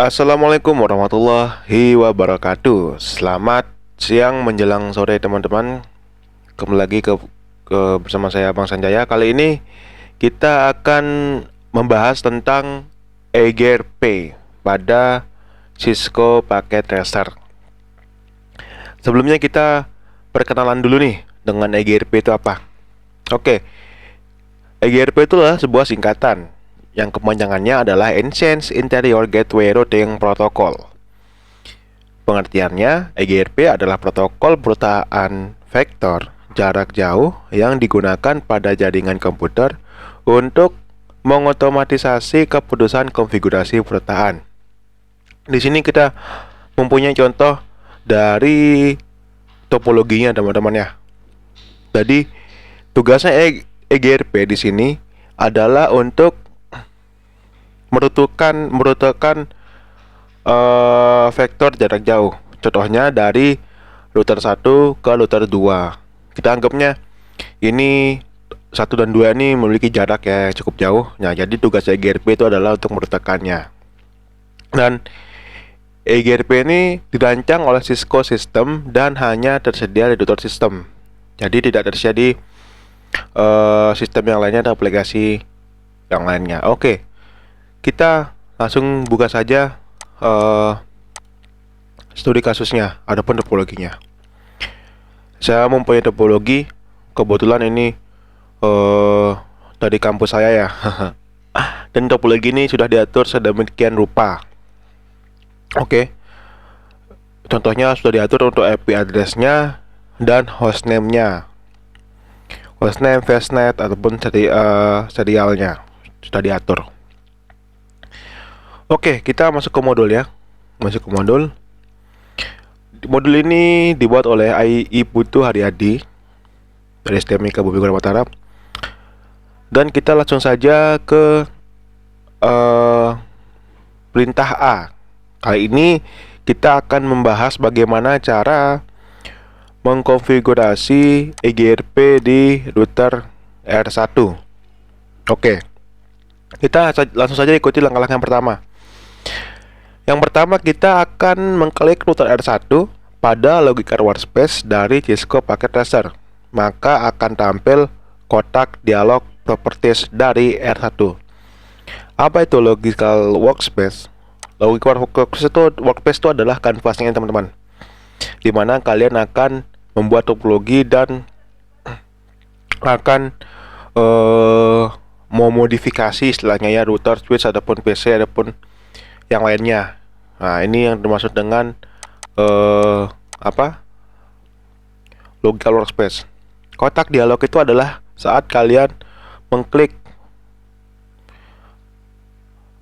Assalamualaikum warahmatullahi wabarakatuh. Selamat siang menjelang sore teman-teman. Kembali lagi bersama saya Bang Sanjaya. Kali ini kita akan membahas tentang EGRP pada Cisco Packet Tracer. Sebelumnya kita perkenalan dulu nih dengan EGRP itu apa. Oke, EGRP itulah sebuah singkatan yang kepanjangannya adalah Enhanced Interior Gateway Routing Protocol. Pengertiannya, EGRP adalah protokol perutaan vektor jarak jauh yang digunakan pada jaringan komputer untuk mengotomatisasi keputusan konfigurasi perutaan. Di sini kita mempunyai contoh dari topologinya teman-teman ya. Jadi tugasnya EGRP di sini adalah untuk meruntuhkan vektor jarak jauh. Contohnya dari router 1 ke router 2. Kita anggapnya ini 1 dan 2 ini memiliki jarak ya cukup jauh. Nah, jadi tugas EGRP itu adalah untuk meruntuhkannya. Dan EGRP ini dirancang oleh Cisco System dan hanya tersedia di router system. Jadi tidak tersedia di sistem yang lainnya atau aplikasi yang lainnya. Oke. Kita langsung buka saja studi kasusnya, adapun topologinya. Saya mempunyai topologi, kebetulan ini dari kampus saya ya. Dan topologi ini sudah diatur sedemikian rupa. Oke. Contohnya sudah diatur untuk IP address-nya dan hostname-nya. Hostname, fastnet ataupun serialnya sudah diatur. Oke, kita masuk ke modul ya. Masuk ke modul. Modul ini dibuat oleh Putu Haryadi dari STMIK Bumi Gora Utara. Dan kita langsung saja ke perintah A. Kali ini kita akan membahas bagaimana cara mengkonfigurasi EGRP di router R1. Oke. Kita langsung saja ikuti langkah-langkah yang pertama. Yang pertama kita akan mengklik router R1 pada logical workspace dari Cisco Packet Tracer. Maka akan tampil kotak dialog properties dari R1. Apa itu logical workspace? Logical workspace itu adalah kanvasnya teman-teman, dimana kalian akan membuat topologi dan akan mau modifikasi istilahnya ya, router, switch, ataupun PC, ataupun yang lainnya. Nah, ini yang dimaksud dengan logical workspace. Kotak dialog itu adalah saat kalian mengklik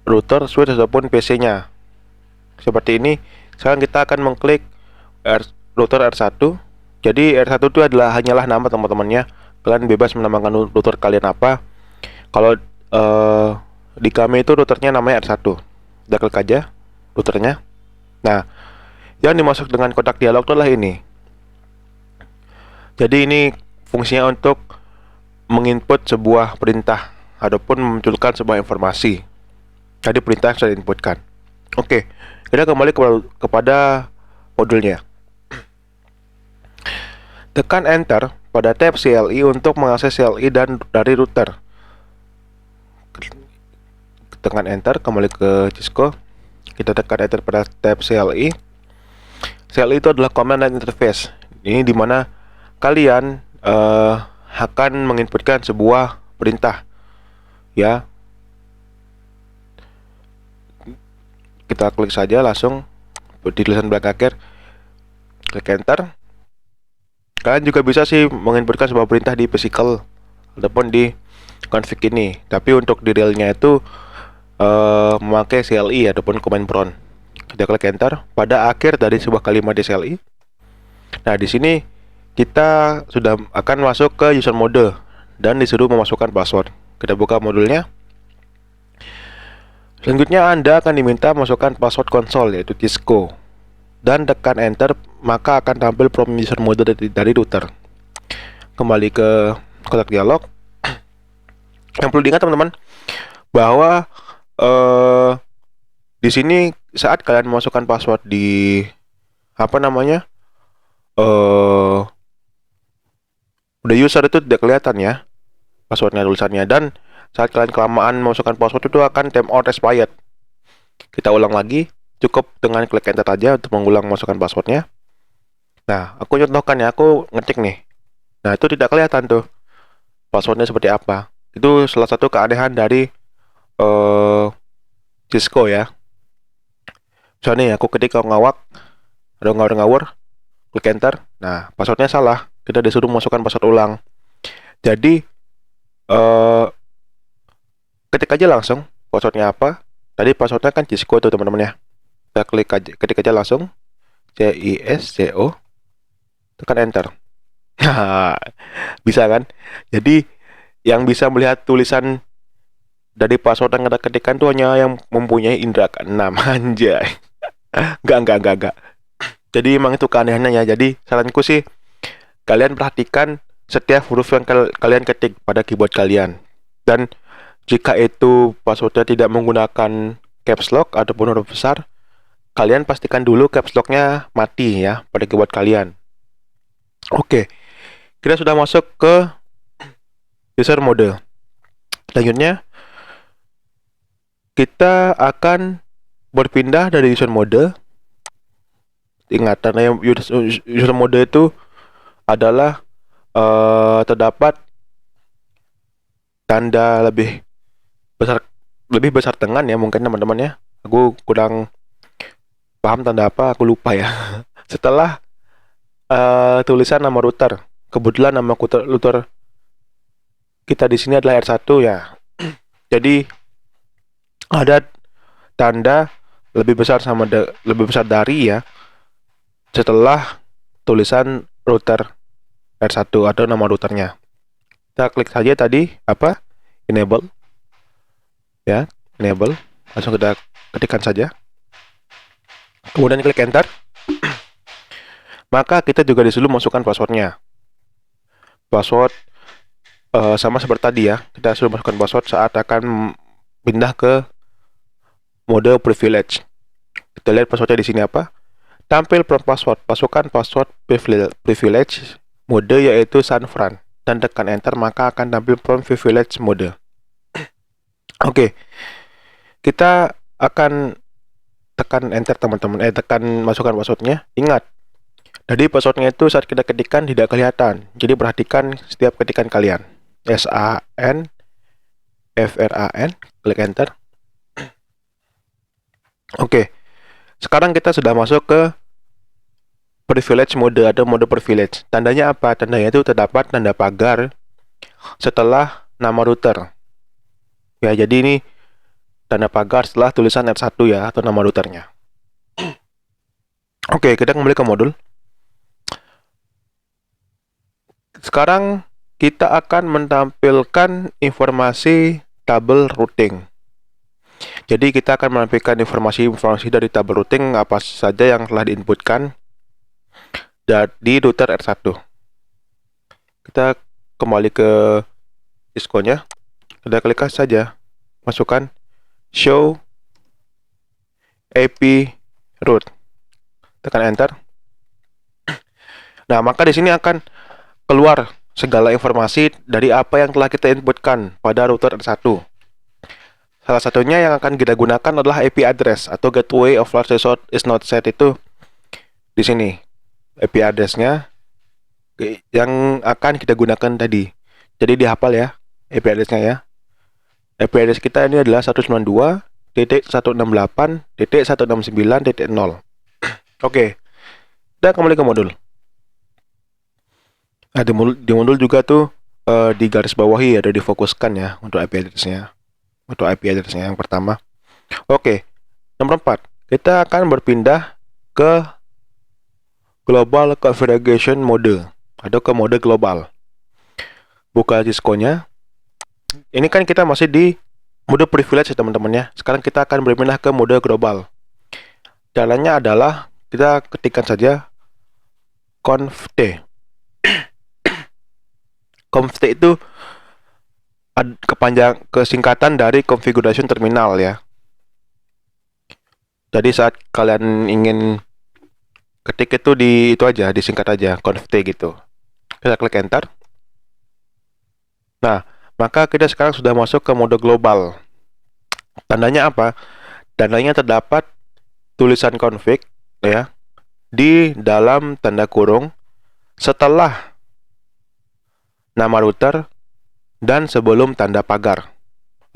router, switch, ataupun PC-nya. Seperti ini. Sekarang kita akan mengklik router R1. Jadi R1 itu hanyalah nama teman-temannya. Kalian bebas menamakan router kalian apa. Kalau di kami itu routernya namanya R1. Kita klik aja routernya. Nah, yang dimasuk dengan kotak dialog adalah ini. Jadi ini fungsinya untuk menginput sebuah perintah ataupun memunculkan sebuah informasi. Tadi perintah yang sudah diinputkan. Oke, kita kembali kepada modulnya. Tekan enter pada tab CLI untuk mengakses CLI dari router. Tekan enter, kembali ke Cisco. Kita tekan enter pada tab CLI. CLI itu adalah command line interface. Ini dimana kalian akan menginputkan sebuah perintah ya. Kita klik saja langsung di tulisan belakang akhir, klik enter. Kalian juga bisa sih menginputkan sebuah perintah di physical ataupun di config ini, tapi untuk di realnya itu memakai CLI ataupun command prompt. Kita klik enter pada akhir dari sebuah kalimat di CLI. Nah, di sini kita sudah akan masuk ke user mode dan disuruh memasukkan password. Kita buka modulnya. Selanjutnya Anda akan diminta masukkan password konsol yaitu Cisco dan tekan enter, maka akan tampil prompt user mode dari router. Kembali ke kotak dialog. Yang perlu diingat teman-teman bahwa Di sini saat kalian memasukkan password di apa namanya? The user itu tidak kelihatan ya passwordnya, tulisannya, dan saat kalian kelamaan memasukkan password itu akan time out expired. Kita ulang lagi, cukup dengan klik enter aja untuk mengulang masukkan passwordnya. Nah, aku contohkan ya, aku ngetik nih. Nah, itu tidak kelihatan tuh passwordnya seperti apa. Itu salah satu keanehan dari Cisco ya. Misalnya nih, aku ketik ngawak, ada ngawur-ngawur, klik enter. Nah, passwordnya salah. Kita disuruh masukkan password ulang. Jadi, ketik aja langsung passwordnya apa. Tadi passwordnya kan Cisco tuh teman-teman ya. Kita klik aja, ketik aja langsung CISCO, tekan enter. Bisa kan? Jadi yang bisa melihat tulisan dari password yang kita ketikkan tuh hanya yang mempunyai indera keenam. Anjay. Enggak. Jadi emang itu keanehannya ya. Jadi saranku sih kalian perhatikan setiap huruf yang kalian ketik pada keyboard kalian. Dan jika itu passwordnya tidak menggunakan caps lock ataupun huruf besar, kalian pastikan dulu caps lock-nya mati ya pada keyboard kalian. Oke, kita sudah masuk ke user mode. Selanjutnya, kita akan berpindah dari user mode. Ingat, karena user mode itu adalah terdapat tanda lebih besar tangan ya, mungkin teman-teman ya. Aku kurang paham tanda apa, aku lupa ya. Setelah tulisan nama router, kebetulan nama router kita di sini adalah R1 ya. Jadi ada tanda lebih besar lebih besar dari ya setelah tulisan router R1 atau nama routernya. Kita klik saja tadi apa? Enable. Ya, enable. Langsung kita ketikkan saja. Kemudian klik enter. Maka kita juga disuruh masukkan passwordnya. Password sama seperti tadi ya. Kita suruh masukkan password saat akan pindah ke mode privilege. Kita lihat passwordnya di sini apa? Tampil prompt password. Masukkan password privilege mode yaitu San Fran dan tekan enter maka akan tampil prompt privilege mode. Oke. Kita akan tekan enter teman-teman. Tekan masukkan passwordnya. Ingat, jadi passwordnya itu saat kita ketikkan tidak kelihatan. Jadi perhatikan setiap ketikan kalian. SAN FRAN, klik enter. Oke. Sekarang kita sudah masuk ke privilege mode atau mode privilege. Tandanya apa? Tandanya itu terdapat tanda pagar setelah nama router. Ya, jadi ini tanda pagar setelah tulisan R1 ya atau nama routernya. Oke, kita kembali ke modul. Sekarang kita akan menampilkan informasi tabel routing. Jadi kita akan menampilkan informasi dari tabel routing apa saja yang telah diinputkan di router R1. Kita kembali ke Cisco-nya. Kita klik saja, masukkan show AP root. Tekan enter. Nah, maka di sini akan keluar segala informasi dari apa yang telah kita inputkan pada router R1. Salah satunya yang akan kita gunakan adalah IP address atau gateway of last resort is not set itu di sini. IP address-nya yang akan kita gunakan tadi. Jadi dihafal ya IP address-nya ya. IP address kita ini adalah 192.168.169.0. Oke. Kita kembali ke modul. Nah, di modul juga tuh di garis bawahi ada difokuskan ya untuk IP address-nya. Untuk IP address-nya yang pertama. Oke. Nomor 4, kita akan berpindah ke global configuration mode atau ke mode global. Buka Cisco-nya. Ini kan kita masih di mode privilege ya teman-teman ya. Sekarang kita akan berpindah ke mode global. Caranya adalah kita ketikkan saja conft. Conft itu kesingkatan dari configuration terminal ya. Jadi saat kalian ingin ketik itu itu aja, disingkat aja, conft gitu. Kita klik enter. Nah, maka kita sekarang sudah masuk ke mode global. Tandanya apa? Tandanya terdapat tulisan config ya di dalam tanda kurung setelah nama router dan sebelum tanda pagar.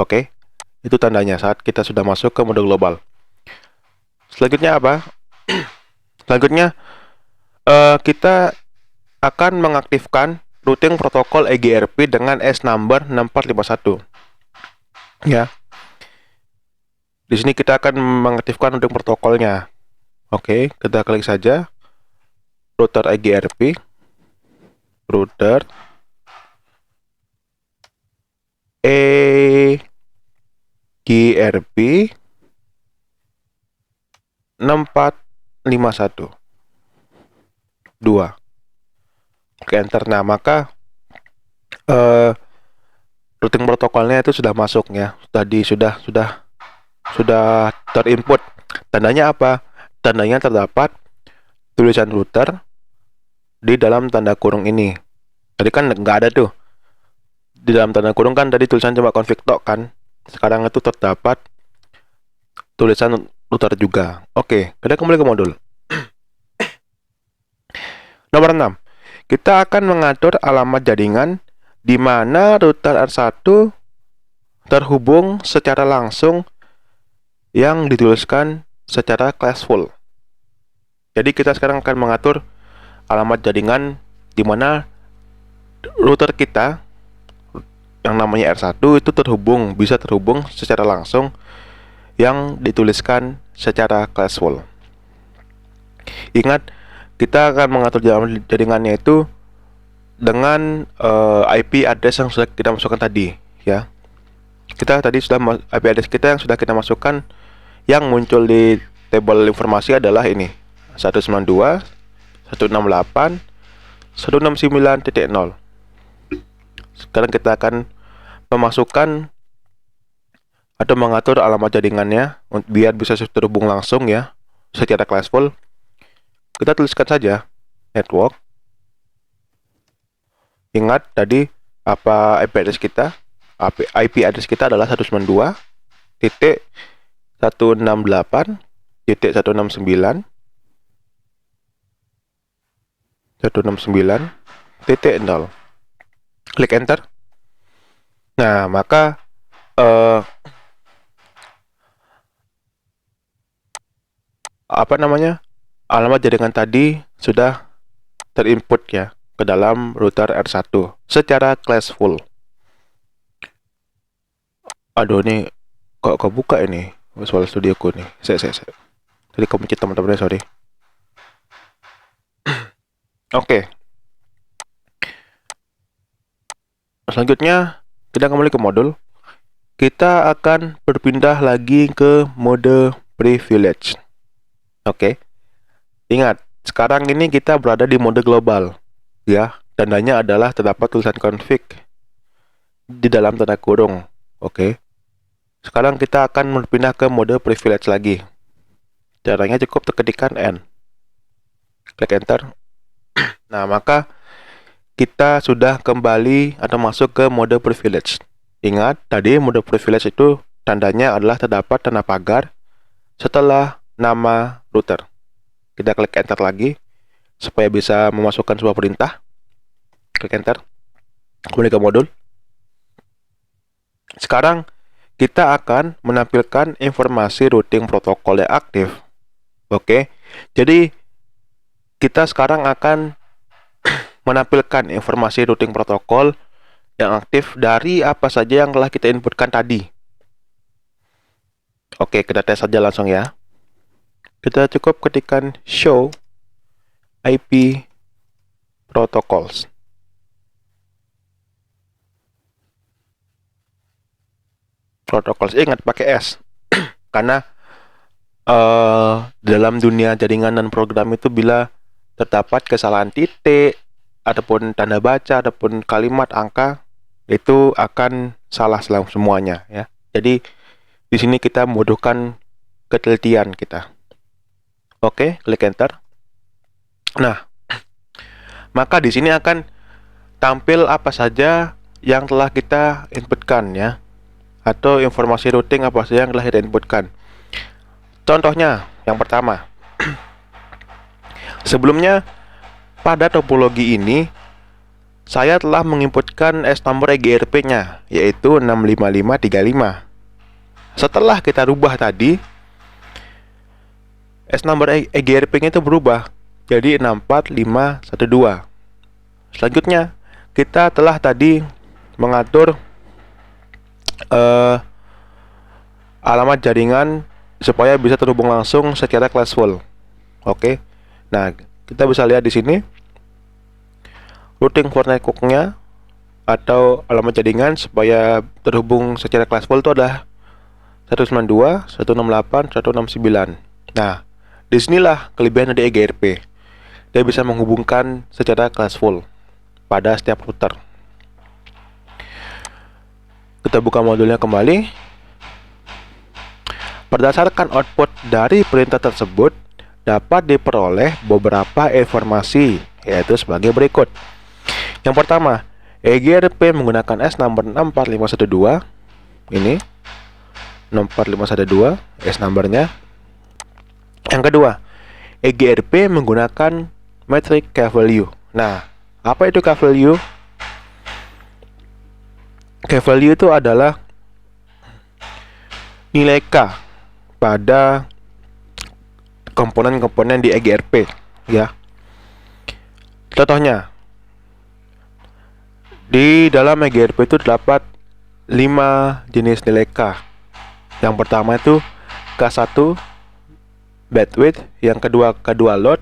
Oke, itu tandanya saat kita sudah masuk ke mode global. Selanjutnya apa? Selanjutnya kita akan mengaktifkan routing protokol EGRP dengan S number 6451. Ya. Di sini kita akan mengaktifkan routing protokolnya. Oke, kita klik saja router EGRP, router EGRP 6451 2. Oke, enter. Nah, maka routing protokolnya itu sudah masuk ya. Tadi sudah terinput. Tandanya apa? Tandanya terdapat tulisan router di dalam tanda kurung ini. Tadi kan nggak ada tuh. Di dalam tanda kurung kan tadi tulisan cuma config tok kan. Sekarang itu terdapat tulisan router juga. Oke, kita kembali ke modul. Nomor 6. Kita akan mengatur alamat jaringan di mana router R1 terhubung secara langsung yang dituliskan secara classful. Jadi kita sekarang akan mengatur alamat jaringan di mana router kita yang namanya R1 itu bisa terhubung secara langsung yang dituliskan secara classful. Ingat, kita akan mengatur jaringannya itu dengan IP address yang sudah kita masukkan tadi, ya. Kita tadi sudah IP address kita yang sudah kita masukkan, yang muncul di tabel informasi adalah ini 192.168.169.0. Sekarang kita akan memasukkan atau mengatur alamat jaringannya biar bisa terhubung langsung ya secara classful. Kita tuliskan saja network. Ingat tadi apa IP address kita? IP address kita adalah 192.168.169.0. Klik enter. Nah, maka alamat jaringan tadi sudah terinput ya ke dalam router R1 secara classful. Aduh, ini kok kebuka ini Visual Studio ku nih. Saya. Tadi kepencet teman-teman, sorry. Oke. Selanjutnya kita kembali ke modul. Kita akan berpindah lagi ke mode privilege. Oke. Ingat, sekarang ini kita berada di mode global. Ya, tandanya adalah terdapat tulisan config di dalam tanda kurung. Oke. Sekarang kita akan berpindah ke mode privilege lagi. Caranya cukup ketikkan N. Klik enter. Nah, maka kita sudah kembali atau masuk ke mode privilege. Ingat, tadi mode privilege itu tandanya adalah terdapat tanda pagar setelah nama router. Kita klik enter lagi supaya bisa memasukkan sebuah perintah. Klik enter. Kembali ke modul. Sekarang kita akan menampilkan informasi routing protokol yang aktif. Oke. Jadi kita sekarang akan menampilkan informasi routing protokol yang aktif dari apa saja yang telah kita inputkan tadi. Oke, kita tes saja langsung ya. Kita cukup ketikkan show IP protocols. Protocols, ingat pakai S. Karena dalam dunia jaringan dan program itu bila terdapat kesalahan titik ataupun tanda baca ataupun kalimat angka, itu akan salah semuanya ya. Jadi di sini kita membutuhkan ketelitian kita. Oke, klik enter. Nah, maka di sini akan tampil apa saja yang telah kita inputkan ya, atau informasi routing apa saja yang telah kita inputkan. Contohnya, yang pertama, sebelumnya pada topologi ini saya telah menginputkan S number EGRP-nya, yaitu 65535. Setelah kita rubah tadi, S number EGRP-nya itu berubah jadi 64512. Selanjutnya, kita telah tadi mengatur alamat jaringan supaya bisa terhubung langsung secara classful. Oke. Nah, kita bisa lihat di sini routing for network-nya atau alamat jaringan supaya terhubung secara classful itu adalah 192, 168, 169. Nah, disinilah kelebihan dari EGRP. Dia bisa menghubungkan secara classful pada setiap router. Kita buka modulnya kembali. Berdasarkan output dari perintah tersebut dapat diperoleh beberapa informasi, yaitu sebagai berikut. Yang pertama, EGRP menggunakan S number 64512. Ini 64512 S numbernya. Yang kedua, EGRP menggunakan metric K value. Nah, apa itu K value? K value itu adalah nilai K pada komponen-komponen di EGRP ya. Contohnya, di dalam EGRP itu terdapat 5 jenis nilai K. Yang pertama itu K1 bandwidth, yang kedua K2 load,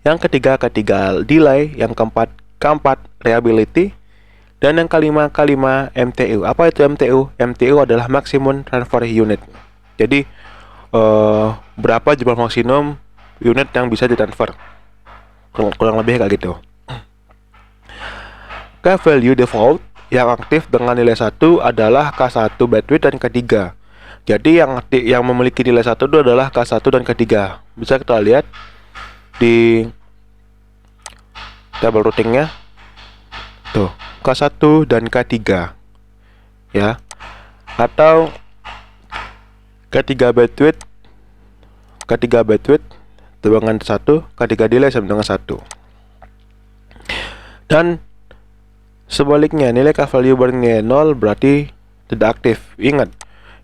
yang ketiga delay, yang keempat reliability, dan yang kelima MTU. Apa itu MTU? MTU adalah maximum transfer unit. Jadi berapa jumlah maksimum unit yang bisa ditransfer, kurang lebih kayak gitu. K value default yang aktif dengan nilai 1 adalah K1 bandwidth dan K3. Jadi yang memiliki nilai 1 itu adalah K1 dan K3. Bisa kita lihat di tabel routingnya. Tuh, K1 dan K3 ya. Atau K3 bandwidth dengan 1, K3 delay sama dengan 1. Dan sebaliknya, nilai K value bernilai 0 berarti tidak aktif. Ingat,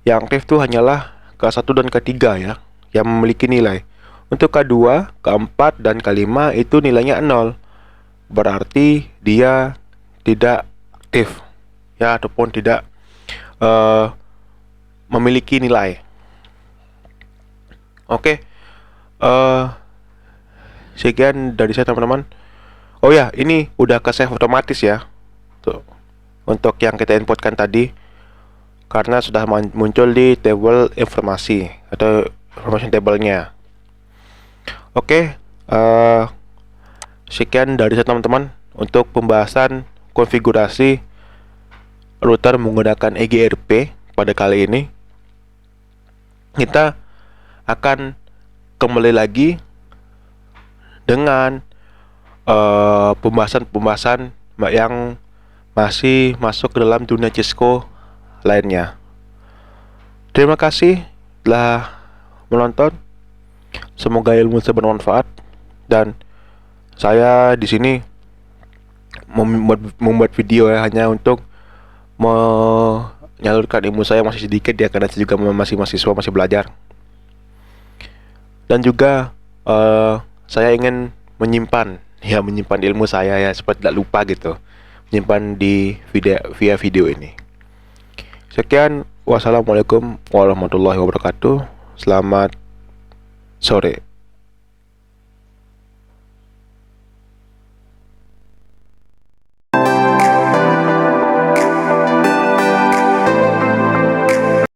yang aktif itu hanyalah K1 dan K3 ya, yang memiliki nilai. Untuk K2, K4, dan K5 itu nilainya 0. Berarti dia tidak aktif ya, ataupun tidak memiliki nilai. Oke. Sekian dari saya teman-teman. Oh ya, ini udah ke save otomatis ya. Tuh. Untuk yang kita inputkan tadi, karena sudah muncul di tabel informasi atau information table-nya. Oke, sekian dari saya teman-teman untuk pembahasan konfigurasi router menggunakan EGRP pada kali ini. Kita akan kembali lagi dengan pembahasan yang masih masuk ke dalam dunia Cisco lainnya. Terima kasih telah menonton. Semoga ilmu saya bermanfaat, dan saya di sini membuat video ya hanya untuk menyalurkan ilmu saya masih sedikit ya, karena saya juga masih mahasiswa, masih belajar. Dan juga saya ingin menyimpan ilmu saya ya, supaya tidak lupa gitu, menyimpan di via video ini. Sekian, wassalamualaikum warahmatullahi wabarakatuh. Selamat sore.